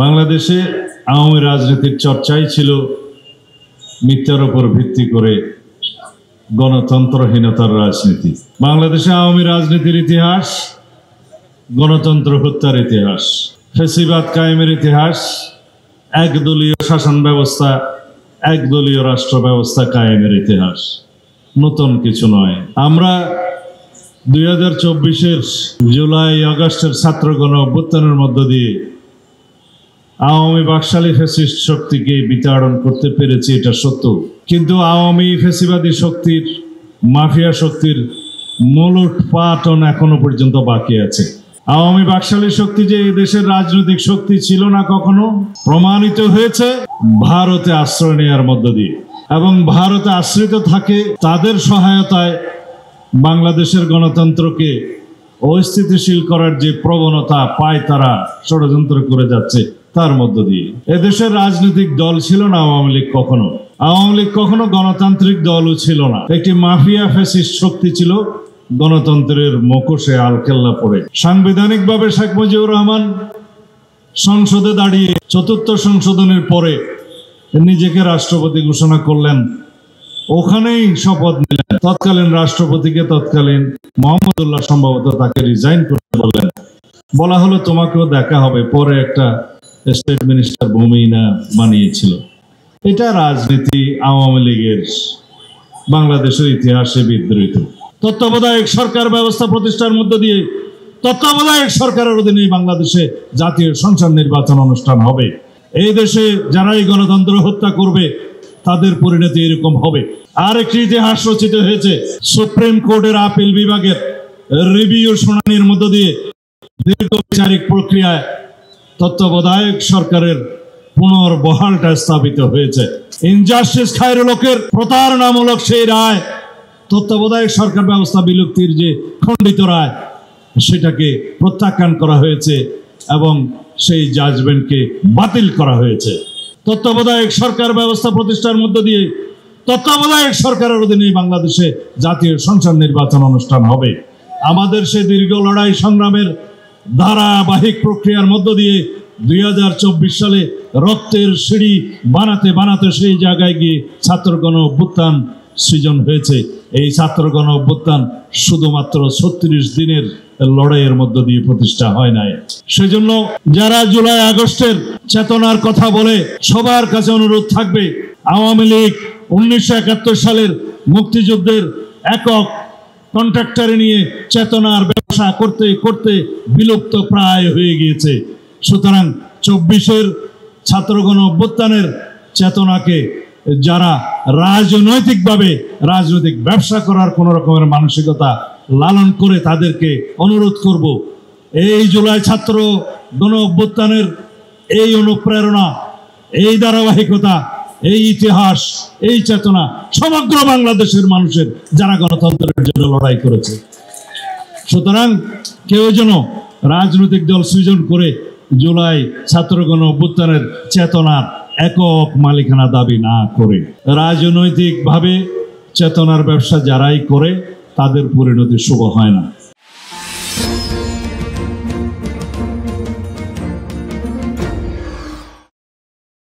বাংলাদেশে আওয়ামী রাজনীতির চর্চাই ছিল মিথ্যার উপর ভিত্তি করে গণতন্ত্রহীনতার রাজনীতি। বাংলাদেশে আওয়ামী রাজনীতির ইতিহাস গণতন্ত্র হত্যার ইতিহাস, ফ্যাসিবাদ কায়েমের ইতিহাস, একদলীয় শাসন ব্যবস্থা, একদলীয় রাষ্ট্র ব্যবস্থা কায়েমের ইতিহাস। নতুন কিছু নয়। আমরা 2024-এর জুলাই আগস্টের ছাত্র গণ অভ্যুত্থানের মধ্য দিয়ে আওয়ামী বাকশালী ফ্যাসিস্ট শক্তিকে বিতাড়ন করতে পেরেছি, এটা সত্য। কিন্তু আওয়ামী ফ্যাসিবাদী শক্তির, মাফিয়া শক্তির মূলোৎপাটন এখনো পর্যন্ত বাকি আছে। আওয়ামী বাকশালী শক্তি যে এই দেশের রাজনৈতিক শক্তি ছিল না কখনো, প্রমাণিত হয়েছে ভারতে আশ্রয় নেওয়ার মধ্য দিয়ে। এবং ভারতে আশ্রিত থাকে তাদের সহায়তায় বাংলাদেশের গণতন্ত্রকে অস্থিতিশীল করার যে প্রবণতা পায় তারা ষড়যন্ত্র করে যাচ্ছে তার মধ্য দিয়ে। এদেশের রাজনৈতিক দল ছিল না আওয়ামী লীগ কখনো। আওয়ামী লীগ কখনো গণতান্ত্রিক দলও ছিল না, একটি মাফিয়া ফ্যাসিস্ট শক্তি ছিল গণতন্ত্রের মুখোশে আলকেল্লা পড়ে। সাংবিধানিকভাবে শেখ মুজিবুর রহমান সংসদে দাঁড়িয়ে চতুর্থ সংশোধনের পরে নিজেকে রাষ্ট্রপতি ঘোষণা করলেন, ওখানেই শপথ নিলেন। তৎকালীন রাষ্ট্রপতিকে তৎকালীন মোহাম্মদুল্লাহ সম্ভবত তাকে রিজাইন করতে বললেন। বলা হলো তোমাকেও দেখা হবে। পরে একটা স্টেট মিনিস্টার ভূমিনা বানিয়েছিল। এটা রাজনীতি আওয়ামী লীগের বাংলাদেশের ইতিহাসে বিদ্রোহিত। তত্ত্বাবধায়ক সরকার ব্যবস্থা প্রতিষ্ঠার মধ্য দিয়ে তত্ত্বাবধায়ক সরকারের অধীনে বাংলাদেশে জাতীয় সংসদ নির্বাচন অনুষ্ঠান হবে। এই দেশে যারাই গণতন্ত্র হত্যা করবে তাদের পরিণতি এরকম হবে। আর একটি ইতিহাস রচিত হয়েছে সুপ্রিম কোর্টের আপিল বিভাগের রিভিউ শুনানির মধ্য দিয়ে দীর্ঘ বিচারিক প্রক্রিয়ায় তত্ত্বাবধায়ক সরকারের পুনর্বহালটা স্থাপিত হয়েছে। ইনজাস্টিস খায়রুল হকের প্রতারণামূলক সেই রায়, তত্ত্বাবধায়ক সরকার ব্যবস্থা বিলুপ্তির যে খণ্ডিত রায়, সেটাকে প্রত্যাখ্যান করা হয়েছে এবং সেই জাজমেন্টকে বাতিল করা হয়েছে। তত্ত্বাবধায়ক সরকার ব্যবস্থা প্রতিষ্ঠার মধ্য দিয়ে তত্ত্বাবধায়ক সরকারের অধীনে বাংলাদেশে জাতীয় সংসদ নির্বাচন অনুষ্ঠান হবে। আমাদের সে দীর্ঘ লড়াই সংগ্রামের ধারাবাহিক প্রক্রিয়ার মধ্য দিয়ে 2024 সালে রক্তের সিঁড়ি বানাতে বানাতে সেই জায়গায় গিয়ে ছাত্র গণ অভ্যুত্থান সৃজন হয়েছে। এই ছাত্র গণ অভ্যুত্থান শুধুমাত্র 36 দিনের লড়াইয়ের মধ্য দিয়ে প্রতিষ্ঠা হয় নাই। সেজন্য যারা জুলাই আগস্টের চেতনার কথা বলে, সবার কাছে অনুরোধ থাকবে, আওয়ামী লীগ 1971 সালের মুক্তিযুদ্ধের একক কন্ট্রাক্টরে নিয়ে চেতনার ব্যবসা করতে করতে বিলুপ্ত প্রায় হয়ে গিয়েছে। সুতরাং 24-এর ছাত্রগণ অভ্যুত্থানের চেতনাকে যারা রাজনৈতিকভাবে রাজনৈতিক ব্যবসা করার কোন রকমের মানসিকতা লালন করে, তাদেরকে অনুরোধ করব, এই জুলাই ছাত্র গণ অভ্যুত্থানের এই অনুপ্রেরণা, এই ধারাবাহিকতা, এই ইতিহাস, এই চেতনা সমগ্র বাংলাদেশের মানুষের যারা গণতন্ত্রের জন্য লড়াই করেছে। সুতরাং কেউ যেন রাজনৈতিক দল সৃজন করে জুলাই ছাত্র গণ অভ্যুত্থানের চেতনার একক মালিকানা দাবি না করে। রাজনৈতিকভাবে চেতনার ব্যবসা যারাই করে তাদের পরিণতি শুভ হয় না।